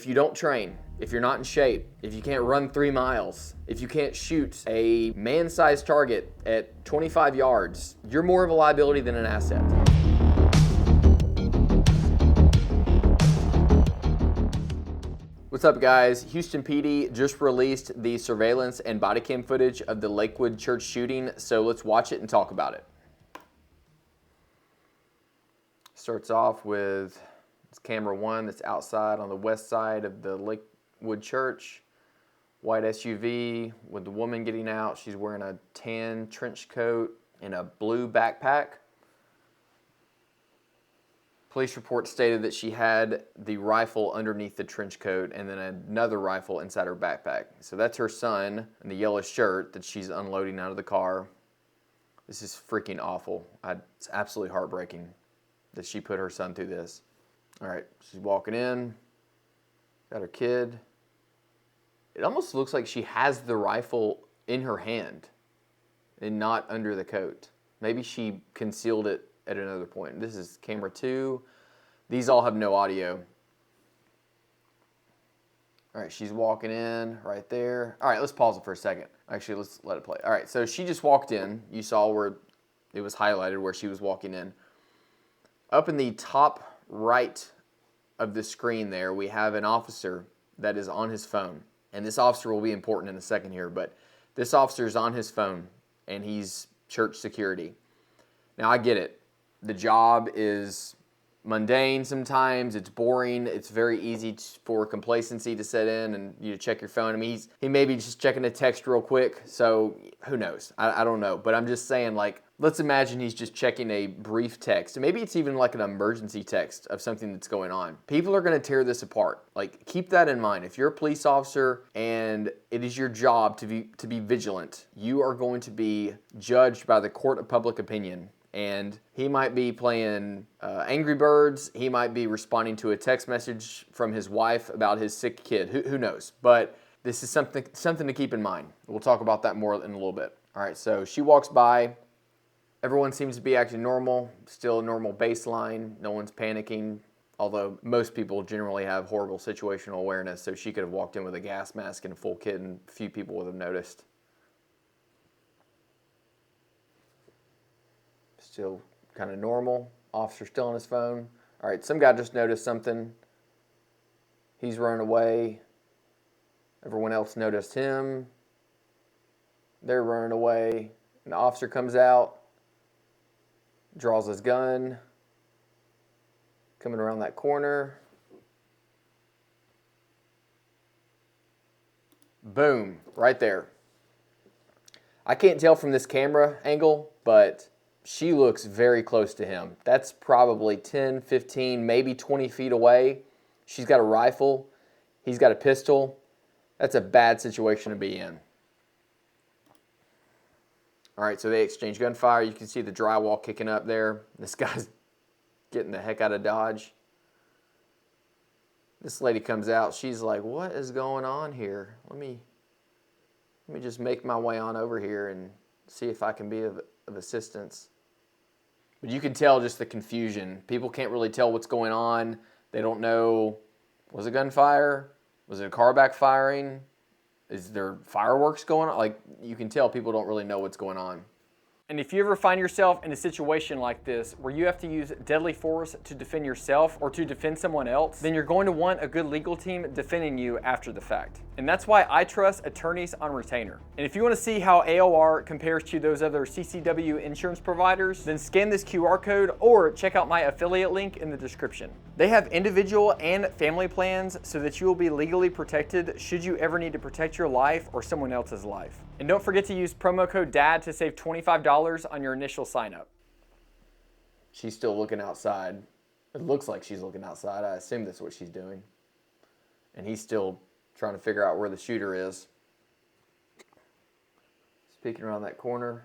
If you don't train, if you're not in shape, if you can't run 3 miles, if you can't shoot a man-sized target at 25 yards, you're more of a liability than an asset. What's up, guys? Houston PD just released the surveillance and body cam footage of the Lakewood church shooting, so let's watch it and talk about it. Starts off with camera 1 that's outside on the west side of the Lakewood church. White SUV with the woman getting out. She's wearing a tan trench coat and a blue backpack. Police report stated that she had the rifle underneath the trench coat and then another rifle inside her backpack. So that's her son in the yellow shirt that she's unloading out of the car. This is freaking awful. It's absolutely heartbreaking that she put her son through this. All right, she's walking in, got her kid. It almost looks like she has the rifle in her hand and not under the coat. Maybe she concealed it at another point. This is camera 2. These all have no audio. All right, she's walking in right there. All right, let's pause it for a second. Actually, let's let it play. All right, so she just walked in. You saw where it was highlighted where she was walking in. Up in the top right of the screen there, we have an officer that is on his phone. And this officer will be important in a second here, but this officer is on his phone and he's church security. Now, I get it. The job is mundane sometimes. It's boring. It's very easy for complacency to set in and you check your phone. I mean, he may be just checking a text real quick, so who knows? I don't know. But I'm just saying, like, let's imagine he's just checking a brief text. Maybe it's even like an emergency text of something that's going on. People are going to tear this apart. Like, keep that in mind. If you're a police officer and it is your job to be vigilant, you are going to be judged by the court of public opinion. And he might be playing Angry Birds. He might be responding to a text message from his wife about his sick kid. Who knows? But this is something to keep in mind. We'll talk about that more in a little bit. All right, so she walks by. Everyone seems to be acting normal. Still a normal baseline. No one's panicking. Although most people generally have horrible situational awareness, so she could have walked in with a gas mask and a full kit and a few people would have noticed. Still kind of normal. Officer still on his phone. All right, some guy just noticed something. He's running away. Everyone else noticed him. They're running away. An officer comes out, draws his gun, coming around that corner. Boom, right there. I can't tell from this camera angle, but she looks very close to him. That's probably 10, 15, maybe 20 feet away. She's got a rifle. He's got a pistol. That's a bad situation to be in. All right, so they exchange gunfire. You can see the drywall kicking up there. This guy's getting the heck out of Dodge. This lady comes out. She's like, what is going on here? Let me just make my way on over here and see if I can be of assistance. But you can tell just the confusion. People can't really tell what's going on. They don't know, was it gunfire? Was it a car backfiring? Is there fireworks going on? Like, you can tell people don't really know what's going on. And if you ever find yourself in a situation like this where you have to use deadly force to defend yourself or to defend someone else, then you're going to want a good legal team defending you after the fact. And that's why I trust attorneys on retainer. And if you want to see how AOR compares to those other CCW insurance providers, then scan this QR code or check out my affiliate link in the description. They have individual and family plans so that you will be legally protected should you ever need to protect your life or someone else's life. And don't forget to use promo code DAD to save $25 on your initial sign up. She's still looking outside. It looks like she's looking outside. I assume that's what she's doing. And he's still trying to figure out where the shooter is. Peeking around that corner.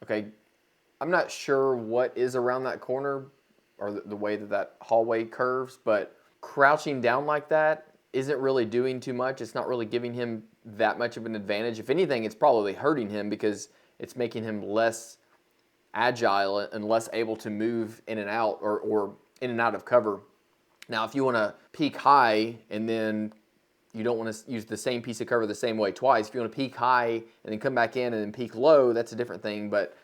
Okay, I'm not sure what is around that corner or the way that hallway curves, but crouching down like that isn't really doing too much. It's not really giving him that much of an advantage. If anything, it's probably hurting him because it's making him less agile and less able to move in and out or in and out of cover Now, if you want to peek high and then you don't want to use the same piece of cover the same way twice, if you want to peek high and then come back in and then peek low, that's a different thing. But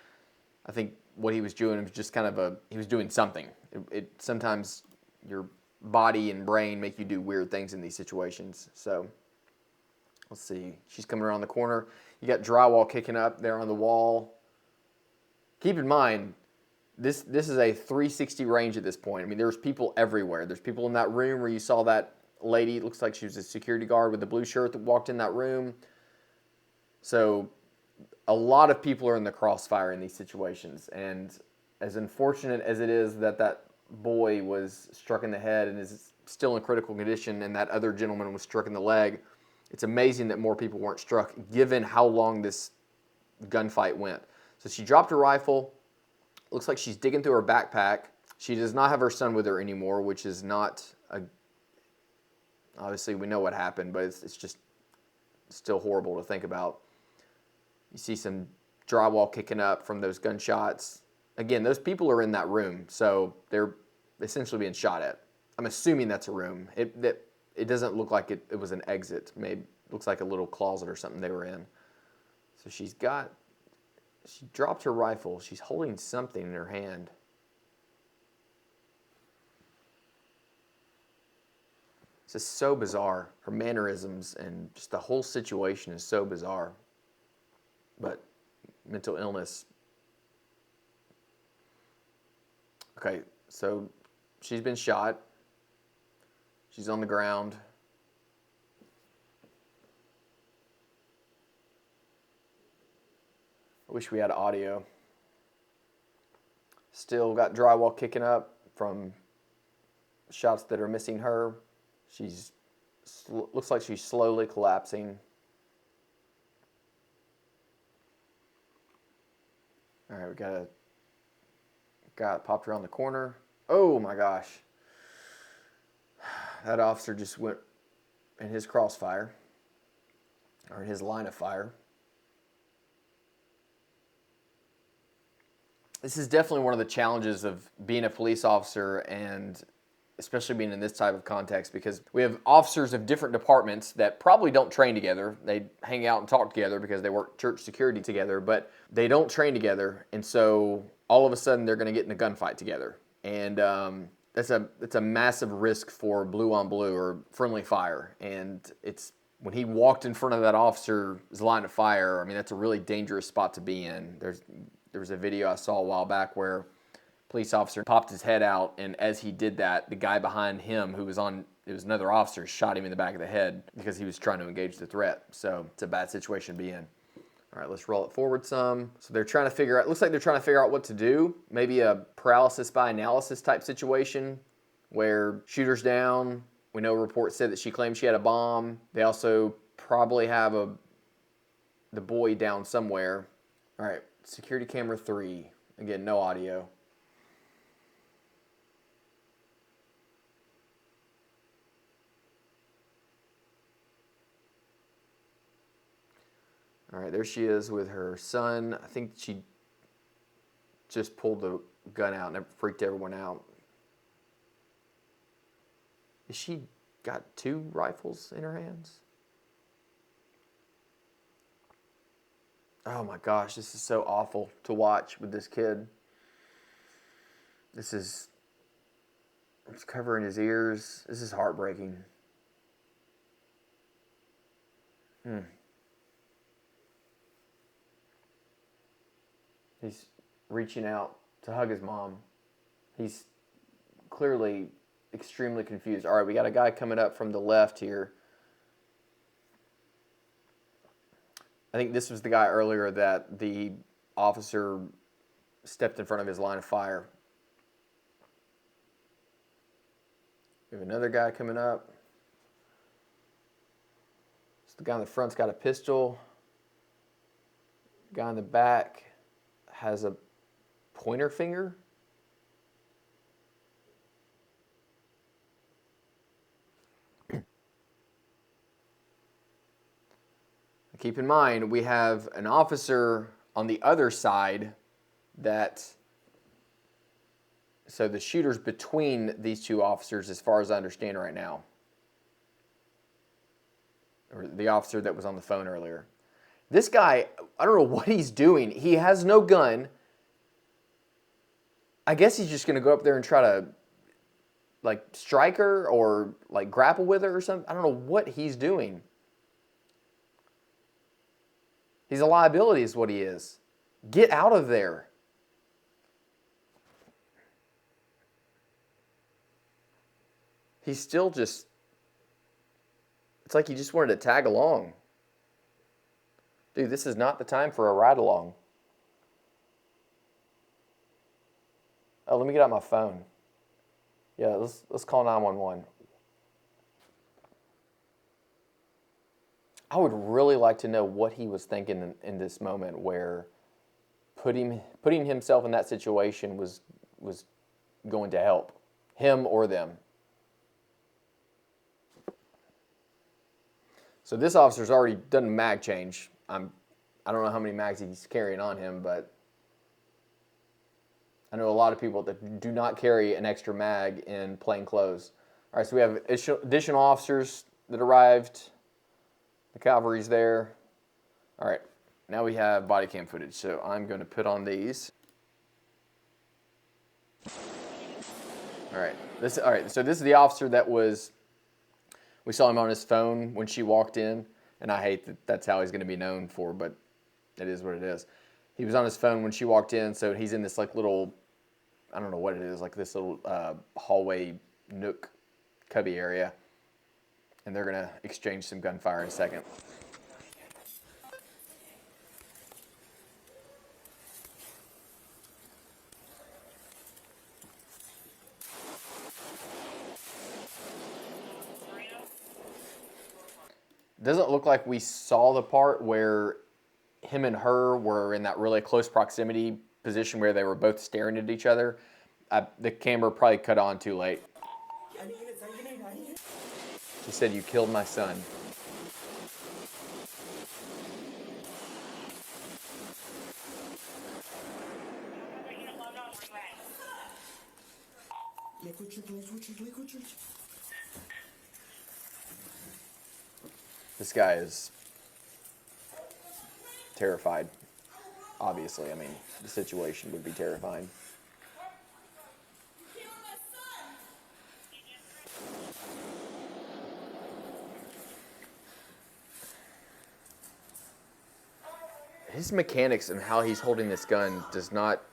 I think what he was doing was just kind of he was doing something. Sometimes your body and brain make you do weird things in these situations. So let's see. She's coming around the corner. You got drywall kicking up there on the wall. Keep in mind, this is a 360 range at this point. I mean, there's people everywhere. There's people in that room where you saw that lady. It looks like she was a security guard with the blue shirt that walked in that room. So a lot of people are in the crossfire in these situations. And as unfortunate as it is that that boy was struck in the head and is still in critical condition and that other gentleman was struck in the leg, it's amazing that more people weren't struck given how long this gunfight went. So she dropped her rifle. Looks like she's digging through her backpack. She does not have her son with her anymore, which is not obviously we know what happened, but it's just still horrible to think about. You see some drywall kicking up from those gunshots. Again, those people are in that room, so they're essentially being shot at. I'm assuming that's a room. It doesn't look like it was an exit. Maybe it looks like a little closet or something they were in. So she dropped her rifle. She's holding something in her hand. This is so bizarre. Her mannerisms and just the whole situation is so bizarre. But mental illness. Okay, so she's been shot. She's on the ground. I wish we had audio. Still got drywall kicking up from shots that are missing her. Looks like she's slowly collapsing. All right, we got a guy popped around the corner. Oh my gosh. That officer just went in his crossfire, or in his line of fire. This is definitely one of the challenges of being a police officer, and especially being in this type of context, because we have officers of different departments that probably don't train together. They hang out and talk together because they work church security together, but they don't train together, and so all of a sudden they're going to get in a gunfight together. And it's a massive risk for blue on blue or friendly fire. And it's when he walked in front of that officer's line of fire, I mean, that's a really dangerous spot to be in. There was a video I saw a while back where a police officer popped his head out, and as he did that, the guy behind him, it was another officer, shot him in the back of the head because he was trying to engage the threat. So it's a bad situation to be in. All right, let's roll it forward some. So they're trying to figure out, looks like they're trying to figure out what to do. Maybe a paralysis by analysis type situation where shooter's down. We know reports said that she claimed she had a bomb. They also probably have the boy down somewhere. All right, security camera 3. Again, no audio. All right, there she is with her son. I think she just pulled the gun out and it freaked everyone out. Has she got 2 rifles in her hands? Oh my gosh, this is so awful to watch with this kid. It's covering his ears. This is heartbreaking. He's reaching out to hug his mom. He's clearly extremely confused. All right, we got a guy coming up from the left here. I think this was the guy earlier that the officer stepped in front of his line of fire. We have another guy coming up. So the guy in the front's got a pistol. The guy in the back has a pointer finger. Keep in mind, we have an officer on the other side that So the shooter's between these two officers, as far as I understand right now. Or the officer that was on the phone earlier. This guy, I don't know what he's doing. He has no gun. I guess he's just going to go up there and try to, like, strike her or, like, grapple with her or something. I don't know what he's doing. He's a liability is what he is. Get out of there. He's still just, it's like he just wanted to tag along. Dude, this is not the time for a ride along. Oh, let me get out my phone. Yeah, let's call 911. I would really like to know what he was thinking in this moment where putting himself in that situation was going to help him or them. So this officer's already done a mag change. I don't know how many mags he's carrying on him, but I know a lot of people that do not carry an extra mag in plain clothes. All right, so we have additional officers that arrived. The cavalry's there. All right, now we have body cam footage. So I'm going to put on these. All right, so this is the officer that was, we saw him on his phone when she walked in, and I hate that that's how he's going to be known for, but it is what it is. He was on his phone when she walked in, so he's in this like little, I don't know what it is, like this little hallway nook cubby area, and they're going to exchange some gunfire in a second. Doesn't look like we saw the part where him and her were in that really close proximity position where they were both staring at each other. The camera probably cut on too late. She said, "You killed my son." This guy is terrified. Obviously, I mean, the situation would be terrifying. His mechanics and how he's holding this gun does not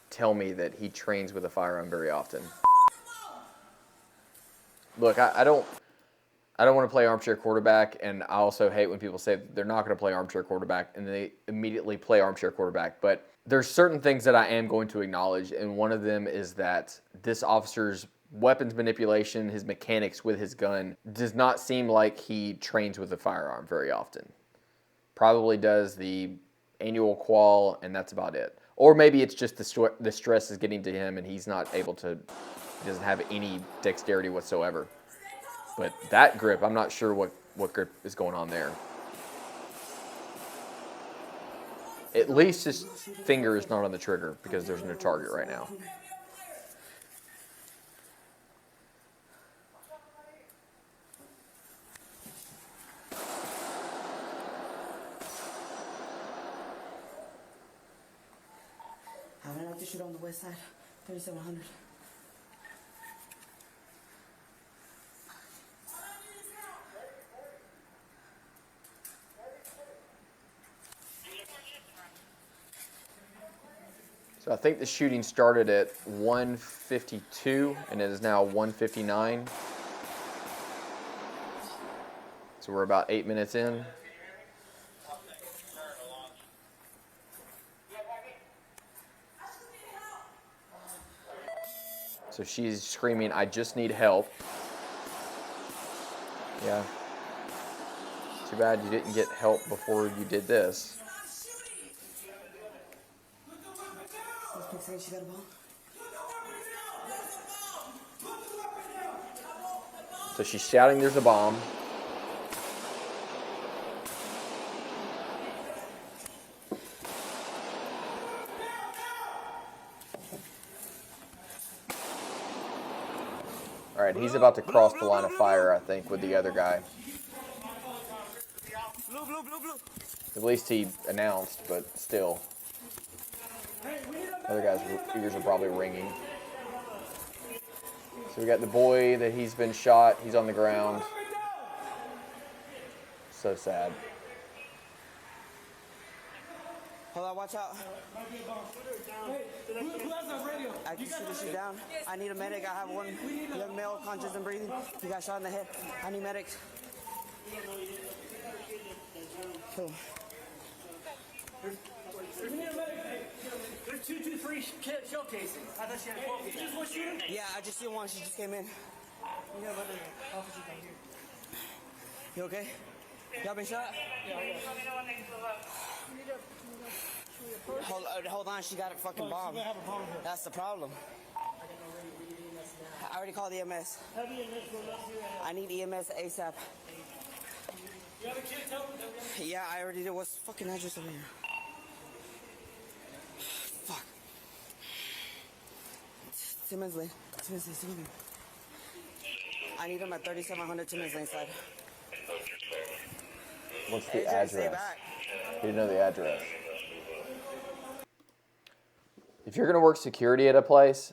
tell me that he trains with a firearm very often. Look, I don't want to play armchair quarterback, and I also hate when people say they're not going to play armchair quarterback and they immediately play armchair quarterback. But there's certain things that I am going to acknowledge, and one of them is that this officer's weapons manipulation, his mechanics with his gun, does not seem like he trains with a firearm very often. Probably does the annual qual, and that's about it. Or maybe it's just the stress is getting to him, and he's not able to, he doesn't have any dexterity whatsoever. But that grip, I'm not sure what grip is going on there. At least his finger is not on the trigger because there's no target right now. I went out to shoot on the west side, 3700. So I think the shooting started at 1:52 and it is now 1:59. So we're about 8 minutes in. So she's screaming, "I just need help." Yeah. Too bad you didn't get help before you did this. So she's shouting, "There's a bomb." right, he's about to cross the line of fire, I think, with the other guy. At least he announced, but still. Other guy's ears are probably ringing. So we got the boy that he's been shot. He's on the ground. So sad. Hold on, watch out. Active shooter shoot down. I need a medic. I have one young male conscious and breathing. He got shot in the head. I need medics. Cool. There's 223 shell casings. I thought she had 12 casings. Just one shooter? Yeah, I just seen one. She just came in. We have other officers down here. You okay? Y'all been shot? Yeah, Hold on. She got a fucking bomb. have a problem here. That's the problem. I already called EMS. Have EMS go up here. I need EMS ASAP. You have a kid tell them that we have. Yeah, I already did. What's the fucking address over here? Fuck. Timmons Lane. I need him at 3700 Timmons Lane side. What's the AJ, stay address? back. He didn't know the address. If you're going to work security at a place,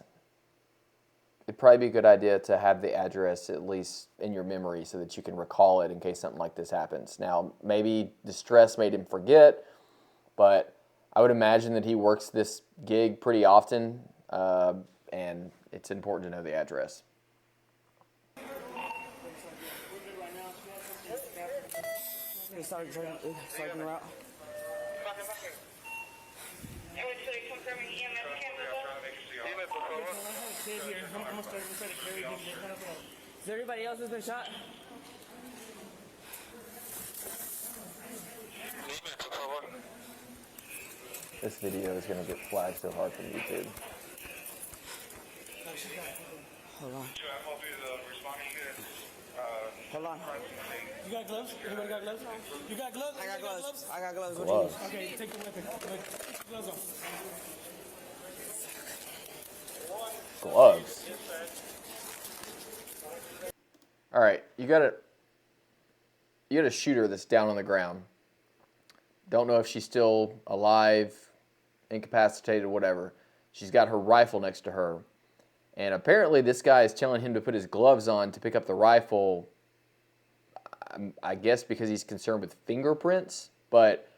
it'd probably be a good idea to have the address at least in your memory so that you can recall it in case something like this happens. Now, maybe the stress made him forget, but I would imagine that he works this gig pretty often, and it's important to know the address. Hey, Sergeant route. Is there anybody else who's been shot? This video is going to get flagged so hard from YouTube. Hold on. Hold on. You got gloves? Anybody got gloves? You got gloves? I got gloves. I got gloves. What Gloves. do you need? Okay, take the weapon. Gloves on. Gloves. All right, you got a shooter that's down on the ground. Don't know if she's still alive, incapacitated, whatever. She's got her rifle next to her. And apparently this guy is telling him to put his gloves on to pick up the rifle, I guess because he's concerned with fingerprints. But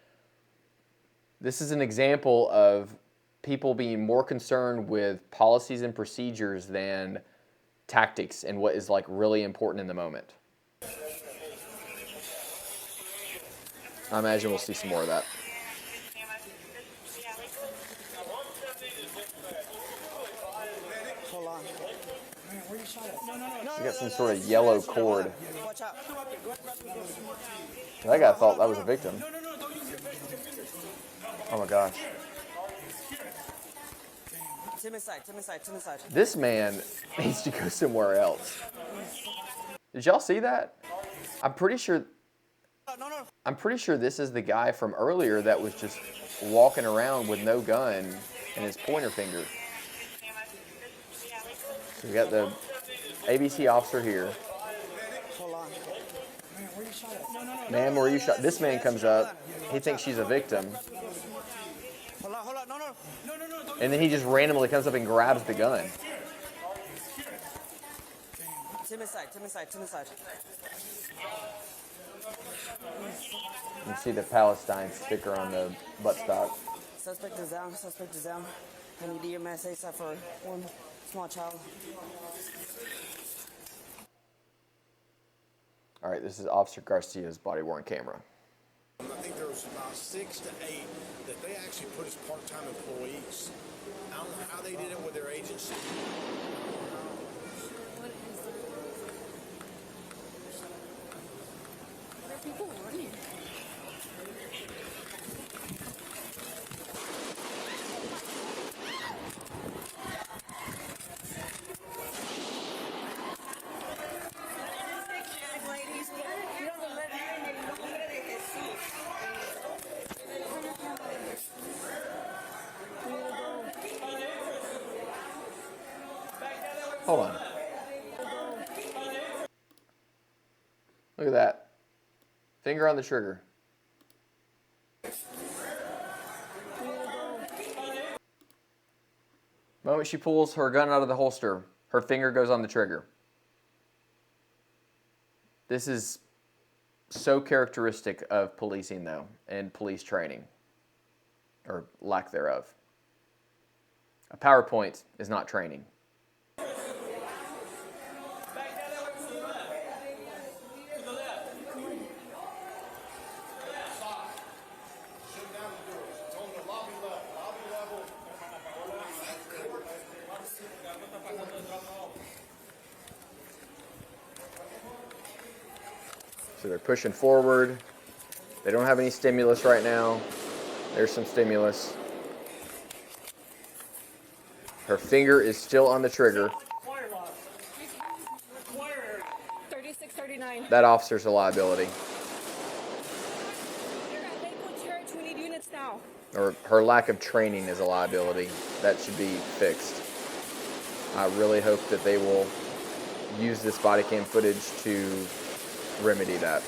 this is an example of people being more concerned with policies and procedures than tactics and what is like really important in the moment. I imagine we'll see some more of that. Hold on. Where you shot at? No. You got some sort of yellow cord. Watch out. That guy thought that was a victim. No, don't use your fingers. Oh my gosh. Timmons side. This man needs to go somewhere else. Did y'all see that? I'm pretty sure this is the guy from earlier that was just walking around with no gun and his pointer finger. So we got the ABC officer here. Hold on. Where you shot at? Ma'am, where you shot? This man comes up. He thinks she's a victim. Hold on. No. And then he just randomly comes up and grabs the gun. Timmons side. You can see the Palestine sticker on the buttstock. Suspect is down. I need EMS ASAP for one small child. All right, this is Officer Garcia's body-worn camera. I think there was about 6 to 8 that they actually put as part-time employees. I don't know how they did it with their agency. What are people running? Hold on. Look at that. Finger on the trigger. The moment she pulls her gun out of the holster, her finger goes on the trigger. This is so characteristic of policing, though, and police training, or lack thereof. A PowerPoint is not training. So they're pushing forward. They don't have any stimulus right now. There's some stimulus. Her finger is still on the trigger. 3639. That officer's a liability. You're at Lakewood Church. We need units now. Or her lack of training is a liability. That should be fixed. I really hope that they will use this body cam footage to remedy that.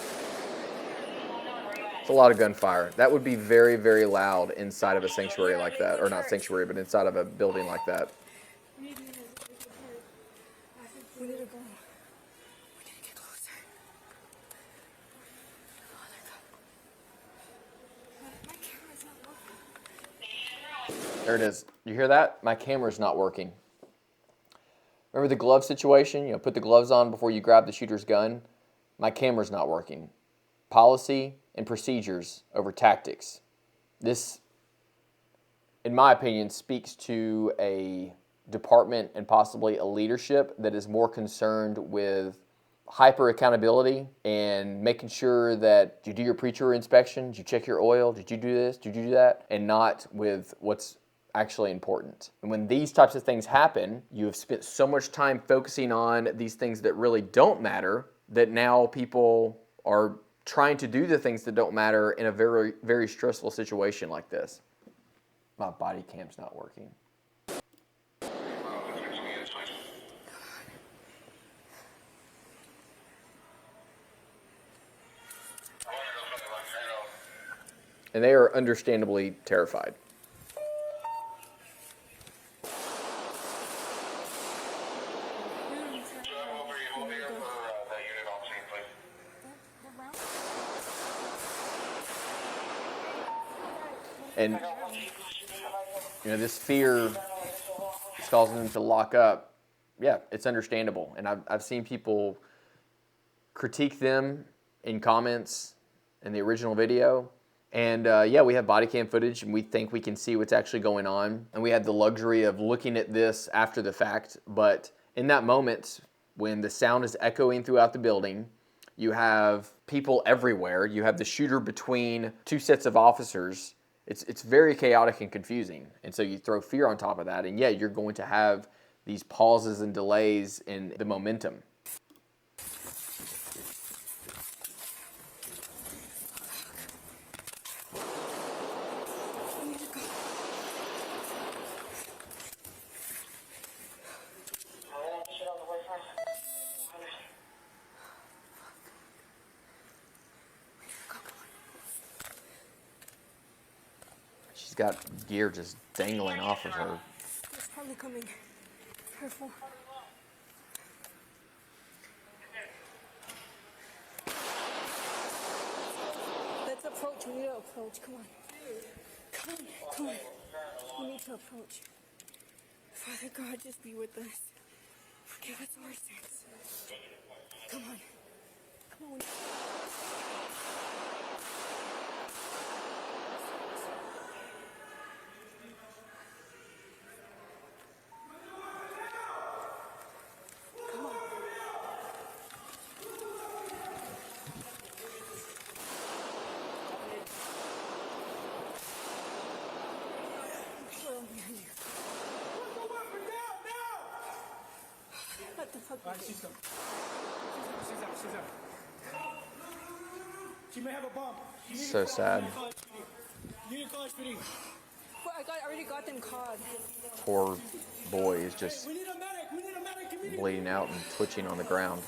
It's a lot of gunfire. That would be very, very loud inside of a sanctuary like that. Or not sanctuary, but inside of a building like that. We need to go. We need to get closer. Oh, they're coming. My camera's not working. There it is. You hear that? My camera's not working. Remember the glove situation? Put the gloves on before you grab the shooter's gun. My camera's not working. Policy and procedures over tactics. This, in my opinion, speaks to a department and possibly a leadership that is more concerned with hyper accountability and making sure that you do your pre-tour inspection, did you check your oil, did you do this, did you do that, and not with what's actually important. And when these types of things happen, you have spent so much time focusing on these things that really don't matter that now people are trying to do the things that don't matter in a very, very stressful situation like this. My body cam's not working. And they are understandably terrified. And, this fear is causing them to lock up. Yeah, it's understandable. And I've seen people critique them in comments in the original video. And yeah, we have body cam footage and we think we can see what's actually going on. And we had the luxury of looking at this after the fact. But in that moment, when the sound is echoing throughout the building, you have people everywhere. You have the shooter between two sets of officers. It's very chaotic and confusing. And so you throw fear on top of that. And yeah, you're going to have these pauses and delays in the momentum. She's got gear just dangling off of her. It's probably coming. Careful. Let's approach. We need to approach. Come on. Come on. We need to approach. Father God, just be with us. Forgive us our sins. Come on. Come on. What the fuck? She's out. She may have a bump. So sad. You need to call SPD. Well, I already got them caught. Poor boy is just We need a medic. We need a medic. bleeding out and twitching on the ground.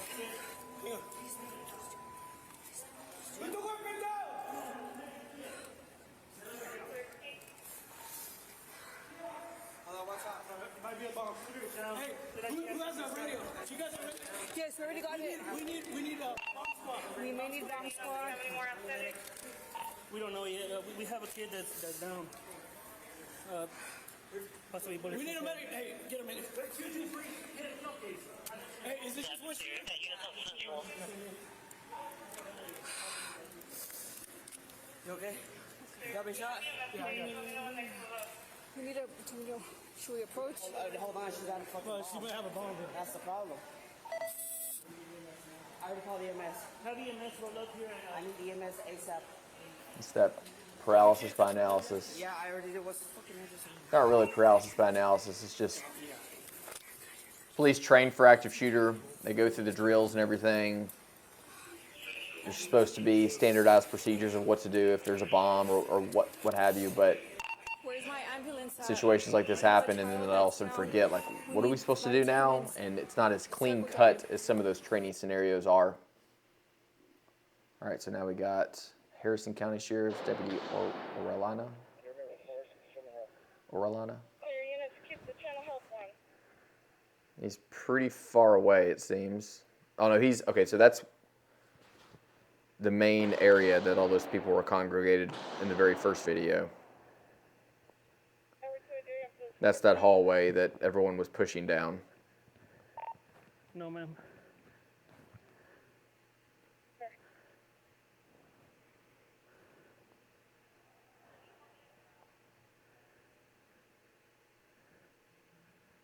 Who has a radio? You guys are ready? Yes, we already got it. We need a bomb squad. We may need bomb squad. We don't know yet. We have a kid that's down. Possibly bullet. We need a medic. Hey, get a medic. Hey, is this just one shit? You okay? You got me shot? We need a. Should we approach? Hold on, she's got a fucking Well, she bomb. might have a bomb. That's the problem. I already called EMS. Have EMS roll up here. I need EMS ASAP. It's that paralysis by analysis. Yeah, I already did. What's the fucking answer? Not really paralysis by analysis. It's just police train for active shooter. They go through the drills and everything. There's supposed to be standardized procedures of what to do if there's a bomb or what have you. But Where's my ambulance at? situations like this happen, and then they'll all of a sudden forget, like, what are we supposed to do now? And it's not as clean cut as some of those training scenarios are. All right, so now we got Harrison County Sheriff's Deputy Orellana. He's pretty far away, it seems. Oh no, he's okay. So that's the main area that all those people were congregated in the very first video. That's that hallway that everyone was pushing down. No, ma'am.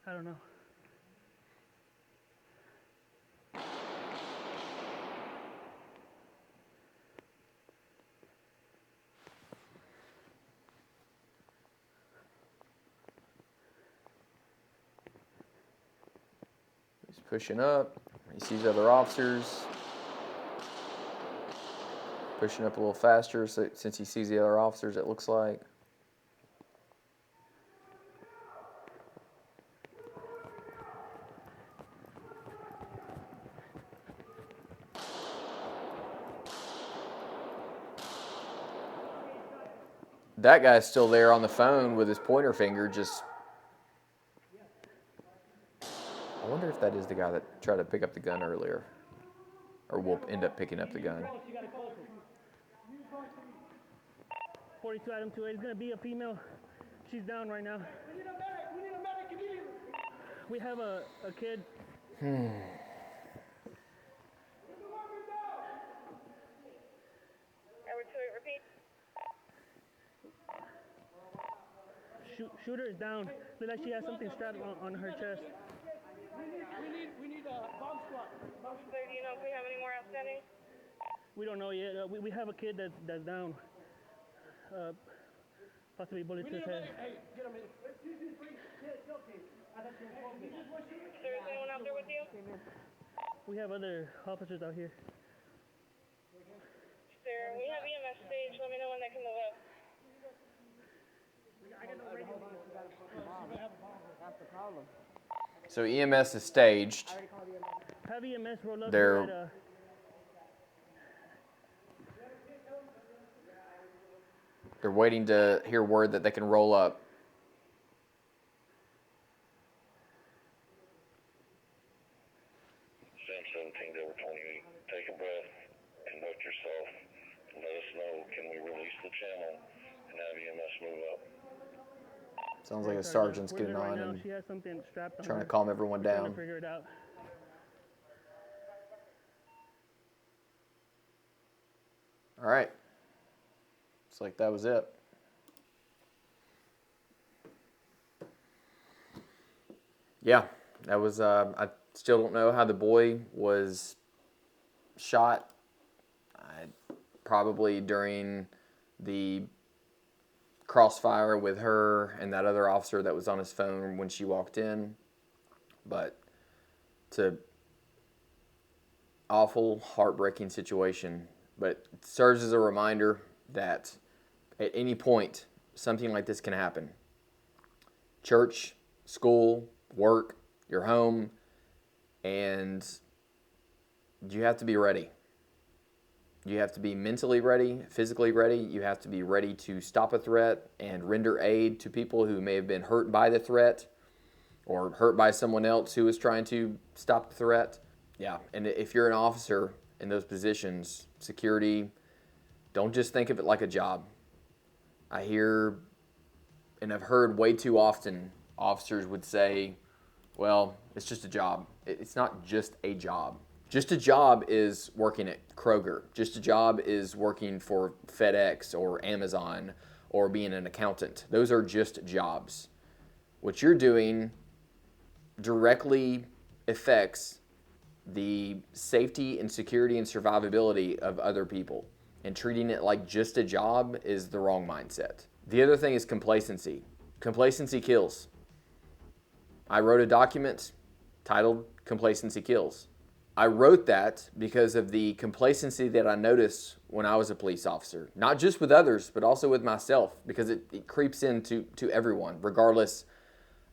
I don't know. He's pushing up. He sees other officers. Pushing up a little faster since he sees the other officers, it looks like. That guy's still there on the phone with his pointer finger just... I wonder if that is the guy that tried to pick up the gun earlier. Or will end up picking up the gun. 42 item 2A is going to be a female. She's down right now. We need a medic. We need a medic immediately. We have a kid. Shooter is down. Looks like she has something strapped on her chest. We need a bomb squad. Do you know if we have any more outstanding? We don't know yet. We have a kid that's down. Possibly bullet to his head. Is there anyone out there with you? We have other officers out here. Sir, we have EMS stage. Let me know when they can move up. That's the problem. So EMS is staged. Have EMS roll up They're- here at, They're waiting to hear word that they can roll up. Sam 17 over 28. Take a breath, conduct yourself, and let us know, can we release the channel and have EMS move up? Sounds like a sergeant's we're getting there right on now. and She has something strapped on trying her. to calm everyone Trying to down. figure it out. All right. Looks like that was it. Yeah, that was, I still don't know how the boy was shot. Probably during the crossfire with her and that other officer that was on his phone when she walked in. But it's a awful, heartbreaking situation. But it serves as a reminder that at any point, something like this can happen. Church, school, work, your home, and you have to be ready. You have to be mentally ready, physically ready. You have to be ready to stop a threat and render aid to people who may have been hurt by the threat. or hurt by someone else who was trying to stop the threat. Yeah, and if you're an officer in those positions, security, don't just think of it like a job. I hear and I've heard way too often officers would say, well, it's just a job. It's not just a job. Just a job is working at Kroger. Just a job is working for FedEx or Amazon or being an accountant. Those are just jobs. What you're doing directly affects the safety and security and survivability of other people. And treating it like just a job is the wrong mindset. The other thing is complacency. Complacency kills. I wrote a document titled Complacency Kills. I wrote that because of the complacency that I noticed when I was a police officer. Not just with others, but also with myself, because it creeps into everyone, regardless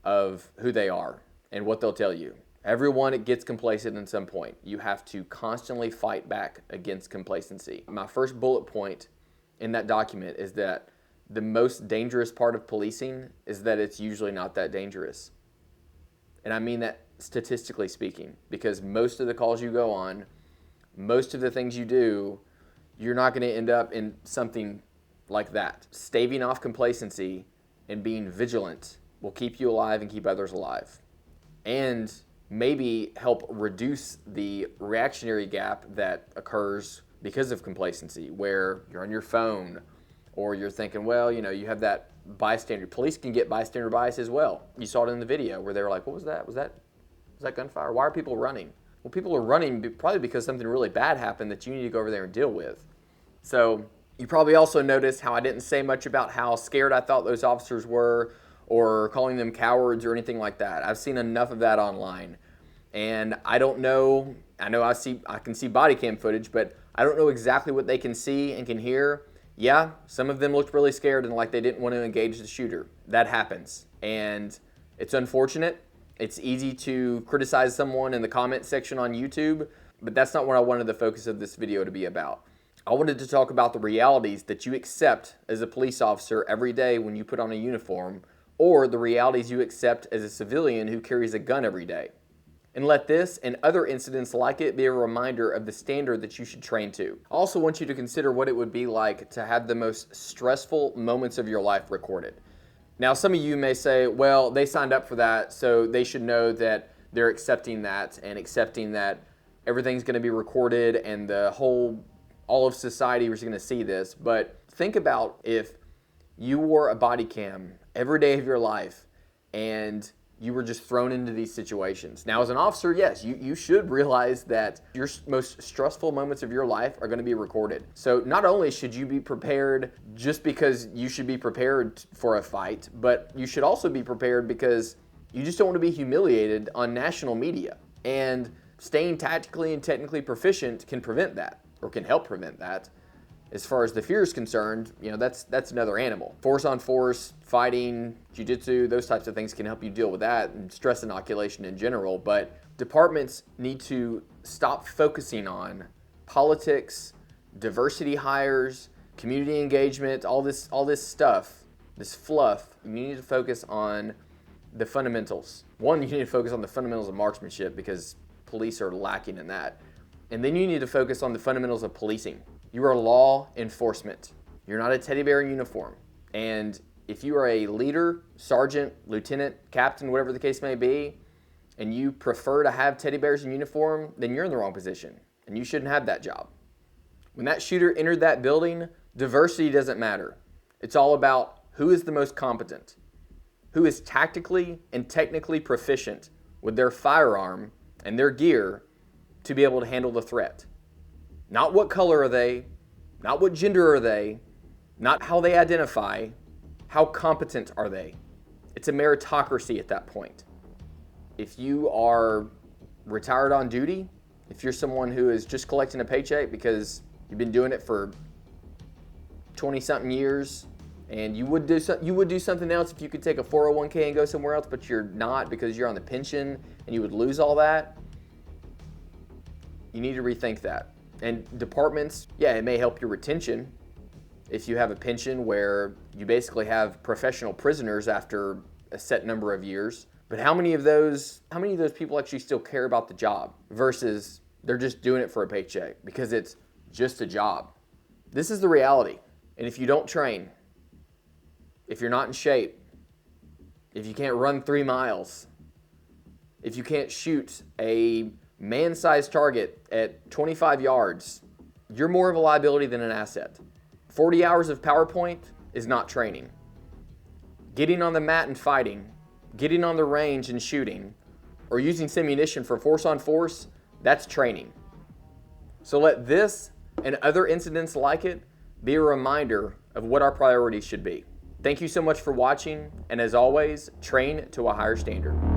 of who they are and what they'll tell you. Everyone gets complacent at some point. You have to constantly fight back against complacency. My first bullet point in that document is that the most dangerous part of policing is that it's usually not that dangerous. And I mean that statistically speaking, because most of the calls you go on, most of the things you do, you're not going to end up in something like that. Staving off complacency and being vigilant will keep you alive and keep others alive. And maybe help reduce the reactionary gap that occurs because of complacency, where you're on your phone or you're thinking, well, you have that bystander. Police can get bystander bias as well. You saw it in the video where they were like, what was that? Was that gunfire? Why are people running? Well, people are running probably because something really bad happened that you need to go over there and deal with. So you probably also noticed how I didn't say much about how scared I thought those officers were or calling them cowards or anything like that. I've seen enough of that online. And I don't know, I can see body cam footage, but I don't know exactly what they can see and can hear. Yeah, some of them looked really scared and like they didn't want to engage the shooter. That happens. And it's unfortunate. It's easy to criticize someone in the comment section on YouTube, but that's not what I wanted the focus of this video to be about. I wanted to talk about the realities that you accept as a police officer every day when you put on a uniform, or the realities you accept as a civilian who carries a gun every day. And let this and other incidents like it be a reminder of the standard that you should train to. I also want you to consider what it would be like to have the most stressful moments of your life recorded. Now, some of you may say, well, they signed up for that, so they should know that they're accepting that and accepting that everything's going to be recorded and all of society is going to see this. But think about if you wore a body cam every day of your life and you were just thrown into these situations. Now, as an officer, yes, you should realize that your most stressful moments of your life are going to be recorded. So not only should you be prepared just because you should be prepared for a fight, but you should also be prepared because you just don't want to be humiliated on national media. And staying tactically and technically proficient can prevent that, or can help prevent that. As far as the fear is concerned, that's another animal. Force on force, fighting, jiu-jitsu, those types of things can help you deal with that, and stress inoculation in general. But departments need to stop focusing on politics, diversity hires, community engagement, all this stuff, this fluff. You need to focus on the fundamentals. One, you need to focus on the fundamentals of marksmanship because police are lacking in that. And then you need to focus on the fundamentals of policing. You are law enforcement. You're not a teddy bear in uniform. And if you are a leader, sergeant, lieutenant, captain, whatever the case may be, and you prefer to have teddy bears in uniform, then you're in the wrong position. And you shouldn't have that job. When that shooter entered that building, diversity doesn't matter. It's all about who is the most competent, who is tactically and technically proficient with their firearm and their gear to be able to handle the threat. Not what color are they, not what gender are they, not how they identify, how competent are they. It's a meritocracy at that point. If you are retired on duty, if you're someone who is just collecting a paycheck because you've been doing it for 20-something years, and you would do something else if you could take a 401k and go somewhere else, but you're not because you're on the pension and you would lose all that, you need to rethink that. And departments, yeah, it may help your retention if you have a pension where you basically have professional prisoners after a set number of years. But how many of those people actually still care about the job versus they're just doing it for a paycheck because it's just a job? This is the reality. And if you don't train, if you're not in shape, if you can't run 3 miles, if you can't shoot a man-sized target at 25 yards, you're more of a liability than an asset. 40 hours of PowerPoint is not training. Getting on the mat and fighting, getting on the range and shooting, or using simunition for force-on-force, that's training. So let this and other incidents like it be a reminder of what our priorities should be. Thank you so much for watching, and as always, train to a higher standard.